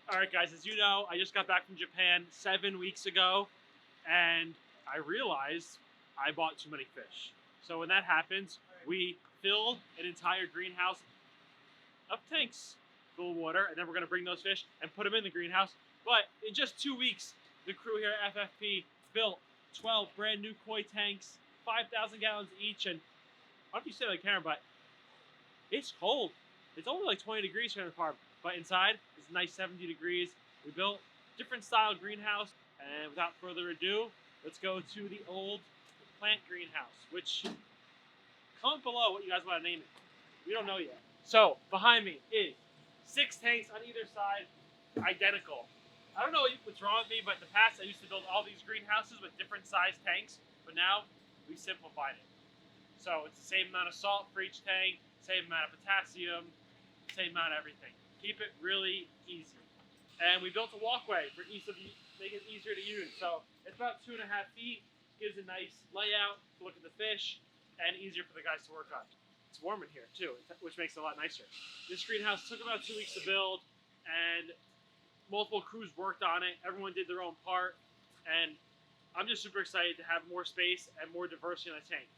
All right, guys, as you know, I just got back from Japan 7 weeks ago, and I realized I bought too many fish. So when that happens, we filled an entire greenhouse of tanks full of water, and then we're going to bring those fish and put them in the greenhouse. But in just 2 weeks, the crew here at FFP built 12 brand new koi tanks, 5,000 gallons each, and I don't know if you say that on camera, but it's cold. It's only like 20 degrees here in the farm, but inside it's nice 70 degrees. We built different style greenhouse, and without further ado, let's go to the old plant greenhouse, which comment below what you guys want to name it. We don't know yet. So behind me is 6 tanks on either side, identical. I don't know what's wrong with me, but in the past I used to build all these greenhouses with different size tanks, but now we simplified it. So it's the same amount of salt for each tank, same amount of potassium, same amount of everything. Keep it really easy. And we built a walkway for each of you, make it easier to use. So it's about 2.5 feet, gives a nice layout to look at the fish, and easier for the guys to work on. It's warm in here too, which makes it a lot nicer. This greenhouse took about 2 weeks to build, and multiple crews worked on it. Everyone did their own part, and I'm just super excited to have more space and more diversity in the tank.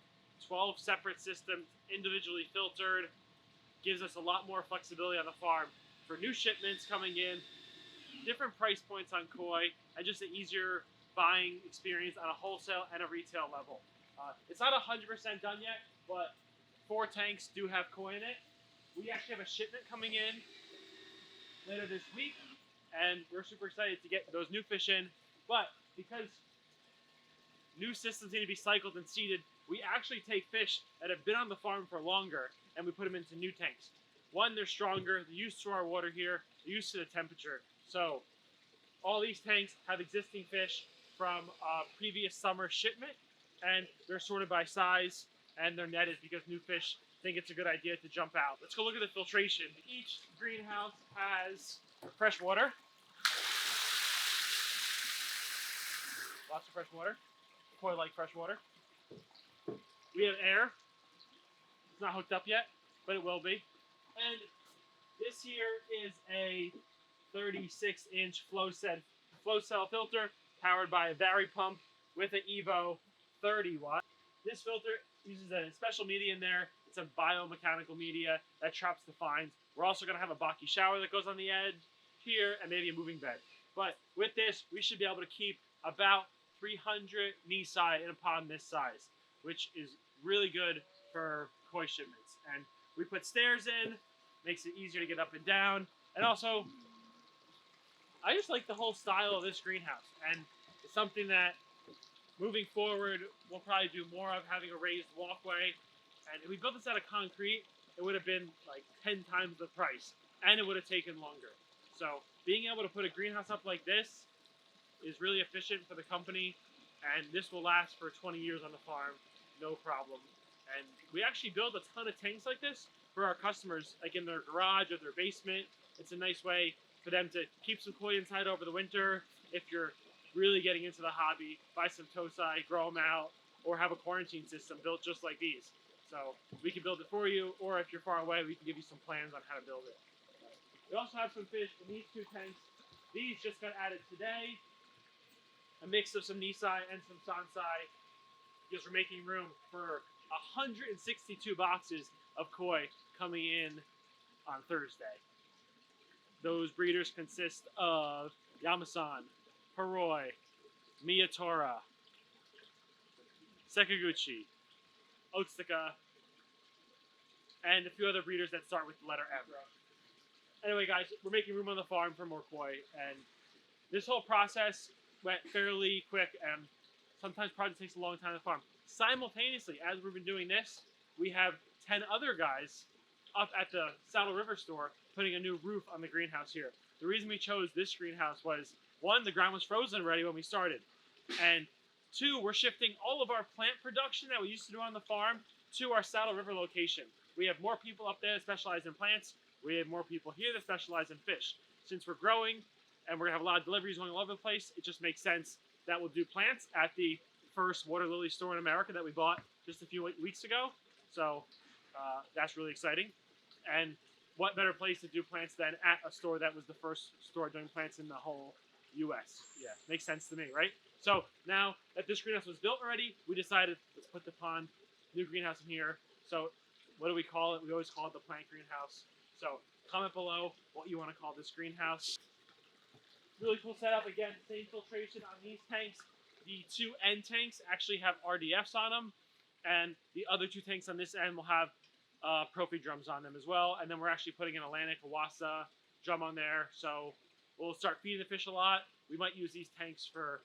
12 separate systems, individually filtered, gives us a lot more flexibility on the farm for new shipments coming in, different price points on koi, and just an easier buying experience on a wholesale and a retail level. It's not 100% done yet, but 4 tanks do have koi in it. We actually have a shipment coming in later this week, and we're super excited to get those new fish in. But because new systems need to be cycled and seeded, we actually take fish that have been on the farm for longer and we put them into new tanks. One, they're stronger, they're used to our water here, they're used to the temperature. So all these tanks have existing fish from a previous summer shipment, and they're sorted by size and they're netted because new fish think it's a good idea to jump out. Let's go look at the filtration. Each greenhouse has fresh water. Lots of fresh water. Koi like fresh water. We have air. It's not hooked up yet, but it will be. And this here is a 36-inch flow cell filter powered by a Vari pump with an Evo 30 watt. This filter uses a special media in there. It's a biomechanical media that traps the fines. We're also going to have a Baki shower that goes on the edge here and maybe a moving bed. But with this, we should be able to keep about 300 Nisai in a pond this size, which is really good for koi shipments. And we put stairs in, makes it easier to get up and down. And also, I just like the whole style of this greenhouse. And it's something that moving forward, we'll probably do more of, having a raised walkway. And if we built this out of concrete, it would have been like 10 times the price, and it would have taken longer. So being able to put a greenhouse up like this is really efficient for the company, and this will last for 20 years on the farm, no problem. And we actually build a ton of tanks like this for our customers, like in their garage or their basement. It's a nice way for them to keep some koi inside over the winter. If you're really getting into the hobby, buy some tosai, grow them out, or have a quarantine system built just like these. So we can build it for you, or if you're far away, we can give you some plans on how to build it. We also have some fish in these 2 tanks. These just got added today. A mix of some Nisai and some Sansai, because we're making room for 162 boxes of koi coming in on Thursday. Those breeders consist of Yamasan, Hiroi, Miyatora, Sekaguchi, Otsuka, and a few other breeders that start with the letter M. Anyway, guys, we're making room on the farm for more koi, and this whole process went fairly quick, and sometimes project takes a long time to farm. Simultaneously, as we've been doing this, we have 10 other guys up at the Saddle River store putting a new roof on the greenhouse here. The reason we chose this greenhouse was, 1, the ground was frozen already when we started, and 2, we're shifting all of our plant production that we used to do on the farm to our Saddle River location. We have more people up there that specialize in plants. We have more people here that specialize in fish. Since we're growing and we're going to have a lot of deliveries going all over the place, it just makes sense that we'll do plants at the first water lily store in America that we bought just a few weeks ago. So that's really exciting. And what better place to do plants than at a store that was the first store doing plants in the whole U.S. Yeah, makes sense to me, right? So now that this greenhouse was built already, we decided let's put the pond, new greenhouse in here. So what do we call it? We always call it the plant greenhouse. So comment below what you want to call this greenhouse. Really cool setup. Again, same filtration on these tanks. The two end tanks actually have RDFs on them, and the other two tanks on this end will have Profi drums on them as well. And then we're actually putting an Atlantic Wassa drum on there, so we'll start feeding the fish a lot. We might use these tanks for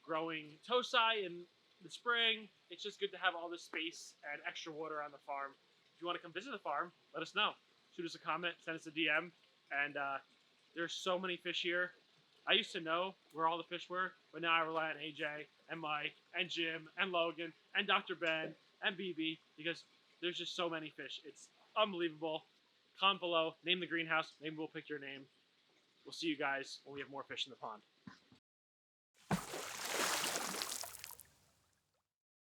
growing tosi in the spring. It's just good to have all this space and extra water on the farm. If you want to come visit the farm, let us know. Shoot us a comment, send us a DM, and there's so many fish here. I used to know where all the fish were, but now I rely on AJ and Mike and Jim and Logan and Dr. Ben and BB because there's just so many fish. It's unbelievable. Comment below, name the greenhouse. Maybe we'll pick your name. We'll see you guys when we have more fish in the pond.